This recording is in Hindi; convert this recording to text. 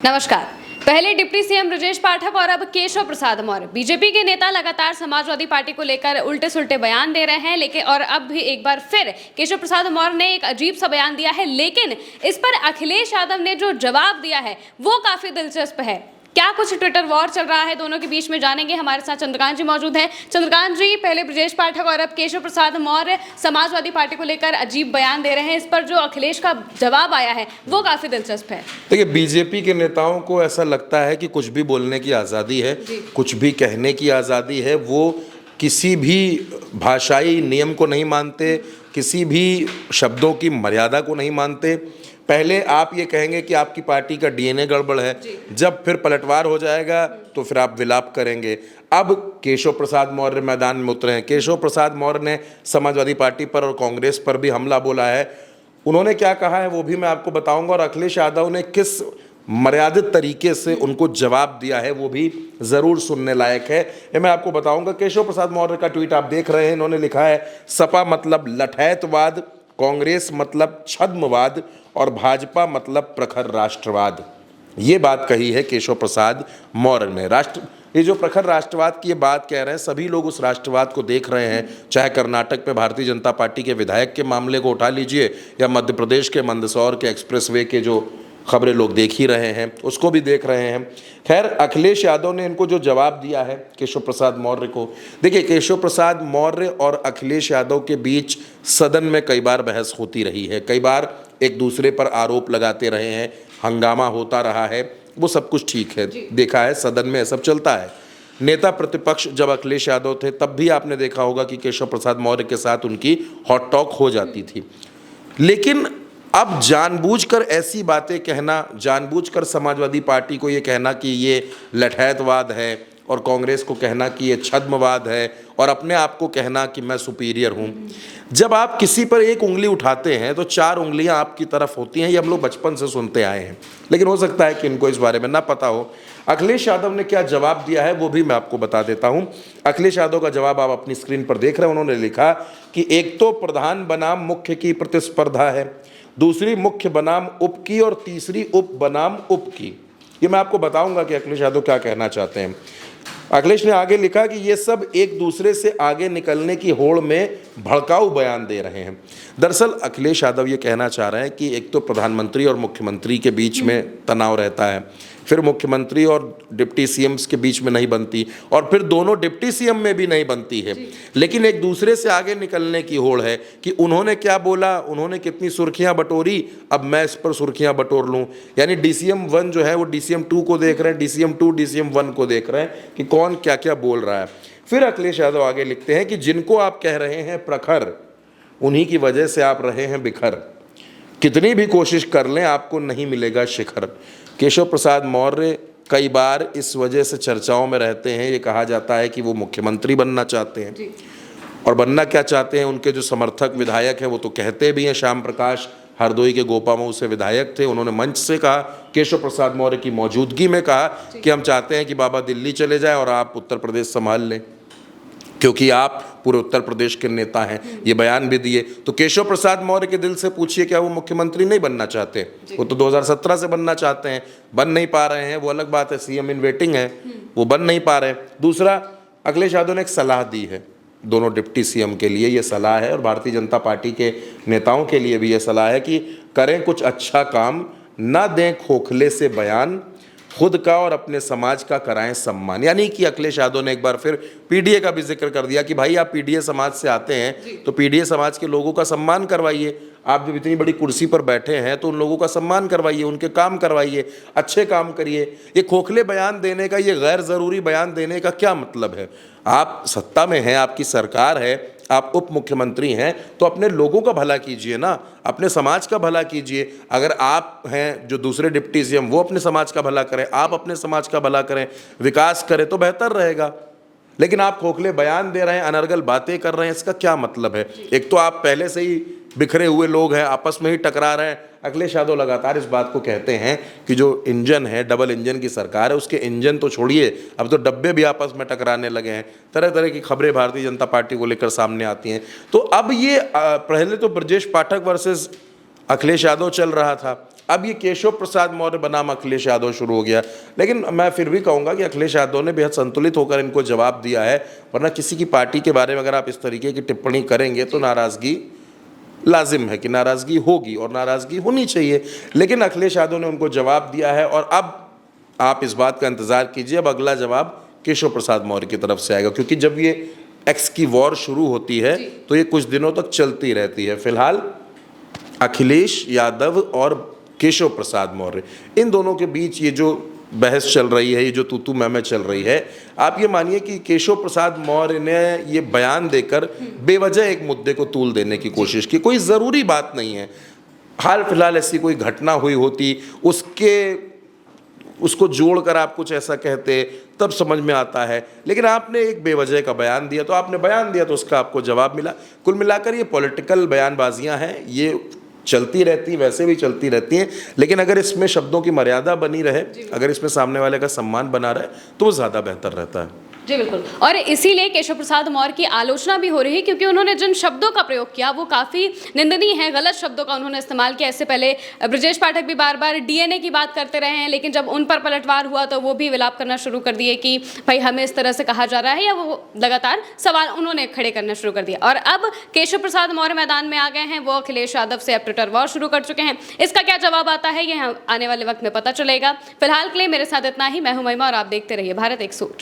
नमस्कार। पहले डिप्टी सीएम ब्रजेश पाठक और अब केशव प्रसाद मौर्य। बीजेपी के नेता लगातार समाजवादी पार्टी को लेकर उल्टे सुल्टे बयान दे रहे हैं, लेकिन और अब भी एक बार फिर केशव प्रसाद मौर्य ने एक अजीब सा बयान दिया है, लेकिन इस पर अखिलेश यादव ने जो जवाब दिया है वो काफी दिलचस्प है। क्या कुछ ट्विटर वॉर चल रहा है दोनों के बीच में, जानेंगे। हमारे साथ चंद्रकांत जी मौजूद हैं। चंद्रकांत जी, पहले ब्रजेश पाठक और अब केशव प्रसाद मौर्य समाजवादी पार्टी को लेकर अजीब बयान दे रहे हैं, इस पर जो अखिलेश का जवाब आया है वो काफी दिलचस्प है। देखिए, बीजेपी के नेताओं को ऐसा लगता है कि कुछ भी बोलने की आज़ादी है, कुछ भी कहने की आज़ादी है। वो किसी भी भाषाई नियम को नहीं मानते, किसी भी शब्दों की मर्यादा को नहीं मानते। पहले आप ये कहेंगे कि आपकी पार्टी का डीएनए गड़बड़ है, जब फिर पलटवार हो जाएगा तो फिर आप विलाप करेंगे। अब केशव प्रसाद मौर्य मैदान में उतरे हैं। केशव प्रसाद मौर्य ने समाजवादी पार्टी पर और कांग्रेस पर भी हमला बोला है। उन्होंने क्या कहा है वो भी मैं आपको बताऊंगा, और अखिलेश यादव ने किस मर्यादित तरीके से उनको जवाब दिया है वो भी ज़रूर सुनने लायक है, ये मैं आपको बताऊंगा। केशव प्रसाद मौर्य का ट्वीट आप देख रहे हैं। इन्होंने लिखा है, सपा मतलब लठैतवाद, कांग्रेस मतलब छद्मवाद और भाजपा मतलब प्रखर राष्ट्रवाद। ये बात कही है केशव प्रसाद मौर्य ने। ये जो प्रखर राष्ट्रवाद की ये बात कह रहे हैं, सभी लोग उस राष्ट्रवाद को देख रहे हैं। चाहे कर्नाटक में भारतीय जनता पार्टी के विधायक के मामले को उठा लीजिए, या मध्य प्रदेश के मंदसौर के एक्सप्रेसवे के जो खबरें लोग देख ही रहे हैं, उसको भी देख रहे हैं। खैर, अखिलेश यादव ने इनको जो जवाब दिया है केशव प्रसाद मौर्य को, देखिए, केशव प्रसाद मौर्य और अखिलेश यादव के बीच सदन में कई बार बहस होती रही है, कई बार एक दूसरे पर आरोप लगाते रहे हैं, हंगामा होता रहा है। वो सब कुछ ठीक है, देखा है, सदन में सब चलता है। नेता प्रतिपक्ष जब अखिलेश यादव थे तब भी आपने देखा होगा कि केशव प्रसाद मौर्य के साथ उनकी हॉट टॉक हो जाती थी। लेकिन अब जानबूझकर ऐसी बातें कहना, जानबूझकर समाजवादी पार्टी को ये कहना कि ये लठैतवाद है और कांग्रेस को कहना कि ये छद्मवाद है और अपने आप को कहना कि मैं सुपीरियर हूँ। जब आप किसी पर एक उंगली उठाते हैं तो चार उंगलियां आपकी तरफ होती हैं। ये हम लोग बचपन से सुनते आए हैं, लेकिन हो सकता है कि इनको इस बारे में ना पता हो। अखिलेश यादव ने क्या जवाब दिया है वो भी मैं आपको बता देता हूँ। अखिलेश यादव का जवाब आप अपनी स्क्रीन पर देख रहे हैं। उन्होंने लिखा कि एक तो प्रधान बनाम मुख्य की प्रतिस्पर्धा है, दूसरी मुख्य बनाम उप की और तीसरी उप बनाम उप की। ये मैं आपको बताऊंगा कि अखिलेश यादव क्या कहना चाहते हैं। अखिलेश ने आगे लिखा कि ये सब एक दूसरे से आगे निकलने की होड़ में भड़काऊ बयान दे रहे हैं। दरअसल अखिलेश यादव ये कहना चाह रहे हैं कि एक तो प्रधानमंत्री और मुख्यमंत्री के बीच में तनाव रहता है, फिर मुख्यमंत्री और डिप्टी सीएम्स के बीच में नहीं बनती, और फिर दोनों डिप्टी सीएम में भी नहीं बनती है, लेकिन एक दूसरे से आगे निकलने की होड़ है कि उन्होंने क्या बोला, उन्होंने कितनी सुर्खियां बटोरी, अब मैं इस पर सुर्खियां बटोर लूं। यानी डीसीएम 1 जो है वो डीसीएम 2 को देख रहे हैं, डीसीएम 2 डीसीएम 1 को देख रहे हैं कि कौन क्या क्या बोल रहा है। फिर अखिलेश यादव आगे लिखते हैं कि जिनको आप कह रहे हैं प्रखर, उन्हीं की वजह से आप रहे हैं बिखर। कितनी भी कोशिश कर लें आपको नहीं मिलेगा शिखर। केशव प्रसाद मौर्य कई बार इस वजह से चर्चाओं में रहते हैं। ये कहा जाता है कि वो मुख्यमंत्री बनना चाहते हैं, और बनना क्या चाहते हैं, उनके जो समर्थक विधायक हैं वो तो कहते भी हैं। श्याम प्रकाश हरदोई के गोपामऊ से विधायक थे, उन्होंने मंच से कहा, केशव प्रसाद मौर्य की मौजूदगी में कहा कि हम चाहते हैं कि बाबा दिल्ली चले जाए और आप उत्तर प्रदेश संभाल लें, क्योंकि आप पूरे उत्तर प्रदेश के नेता हैं। ये बयान भी दिए। तो केशव प्रसाद मौर्य के दिल से पूछिए, क्या वो मुख्यमंत्री नहीं बनना चाहते? वो तो 2017 से बनना चाहते हैं, बन नहीं पा रहे हैं, वो अलग बात है, सीएम इन वेटिंग है, वो बन नहीं पा रहे। दूसरा, अखिलेश यादव ने एक सलाह दी है दोनों डिप्टी सीएम के लिए। ये सलाह है, और भारतीय जनता पार्टी के नेताओं के लिए भी ये सलाह है कि करें कुछ अच्छा काम, ना दें खोखले से बयान, खुद का और अपने समाज का कराएं सम्मान। यानी कि अखिलेश यादव ने एक बार फिर पीडीए का भी जिक्र कर दिया कि भाई आप पीडीए समाज से आते हैं तो पीडीए समाज के लोगों का सम्मान करवाइए। आप जब इतनी बड़ी कुर्सी पर बैठे हैं तो उन लोगों का सम्मान करवाइए, उनके काम करवाइए, अच्छे काम करिए। ये खोखले बयान देने का, ये गैर ज़रूरी बयान देने का क्या मतलब है? आप सत्ता में हैं, आपकी सरकार है, आप उप मुख्यमंत्री हैं, तो अपने लोगों का भला कीजिए ना, अपने समाज का भला कीजिए। अगर आप हैं जो दूसरे डिप्टी सीएम, वो अपने समाज का भला करें, आप अपने समाज का भला करें, विकास करें तो बेहतर रहेगा। लेकिन आप खोखले बयान दे रहे हैं, अनर्गल बातें कर रहे हैं, इसका क्या मतलब है? एक तो आप पहले से ही बिखरे हुए लोग हैं, आपस में ही टकरा रहे हैं। अखिलेश यादव लगातार इस बात को कहते हैं कि जो इंजन है, डबल इंजन की सरकार है, उसके इंजन तो छोड़िए, अब तो डब्बे भी आपस में टकराने लगे हैं। तरह तरह की खबरें भारतीय जनता पार्टी को लेकर सामने आती हैं। तो अब ये पहले तो ब्रजेश पाठक वर्सेस अखिलेश यादव चल रहा था, अब ये केशव प्रसाद मौर्य बनाम अखिलेश यादव शुरू हो गया। लेकिन मैं फिर भी कहूँगा कि अखिलेश यादव ने बेहद संतुलित होकर इनको जवाब दिया है, वरना किसी की पार्टी के बारे में अगर आप इस तरीके की टिप्पणी करेंगे तो नाराज़गी लाजिम है कि नाराज़गी होगी और नाराज़गी होनी चाहिए। लेकिन अखिलेश यादव ने उनको जवाब दिया है और अब आप इस बात का इंतज़ार कीजिए, अब अगला जवाब केशव प्रसाद मौर्य की तरफ से आएगा, क्योंकि जब ये एक्स की वॉर शुरू होती है तो ये कुछ दिनों तक चलती रहती है। फिलहाल अखिलेश यादव और केशव प्रसाद मौर्य, इन दोनों के बीच ये जो बहस चल रही है, ये जो तू मैं चल रही है, आप ये मानिए कि केशव प्रसाद मौर्य ने ये बयान देकर बेवजह एक मुद्दे को तूल देने की कोशिश की। कोई ज़रूरी बात नहीं है, हाल फिलहाल ऐसी कोई घटना हुई होती, उसको जोड़कर आप कुछ ऐसा कहते तब समझ में आता है, लेकिन आपने एक बेवजह का बयान दिया, तो आपने बयान दिया तो उसका आपको जवाब मिला। कुल मिलाकर ये पॉलिटिकल बयानबाजियां हैं, ये चलती रहती, वैसे भी चलती रहती हैं, लेकिन अगर इसमें शब्दों की मर्यादा बनी रहे, अगर इसमें सामने वाले का सम्मान बना रहे तो वो ज़्यादा बेहतर रहता है। जी बिल्कुल, और इसीलिए केशव प्रसाद मौर्य की आलोचना भी हो रही है, क्योंकि उन्होंने जिन शब्दों का प्रयोग किया वो काफ़ी निंदनीय है, गलत शब्दों का उन्होंने इस्तेमाल किया। इससे पहले ब्रजेश पाठक भी बार बार डीएनए की बात करते रहे हैं, लेकिन जब उन पर पलटवार हुआ तो वो भी विलाप करना शुरू कर दिए कि भाई हमें इस तरह से कहा जा रहा है, या वो लगातार सवाल उन्होंने खड़े करना शुरू कर दिया। और अब केशव प्रसाद मौर्य मैदान में आ गए हैं, वो अखिलेश यादव से अब ट्विटर वॉर शुरू कर चुके हैं। इसका क्या जवाब आता है ये आने वाले वक्त में पता चलेगा। फिलहाल के लिए मेरे साथ इतना ही। मैं हूं महिमा और आप देखते रहिए भारत एक सोच।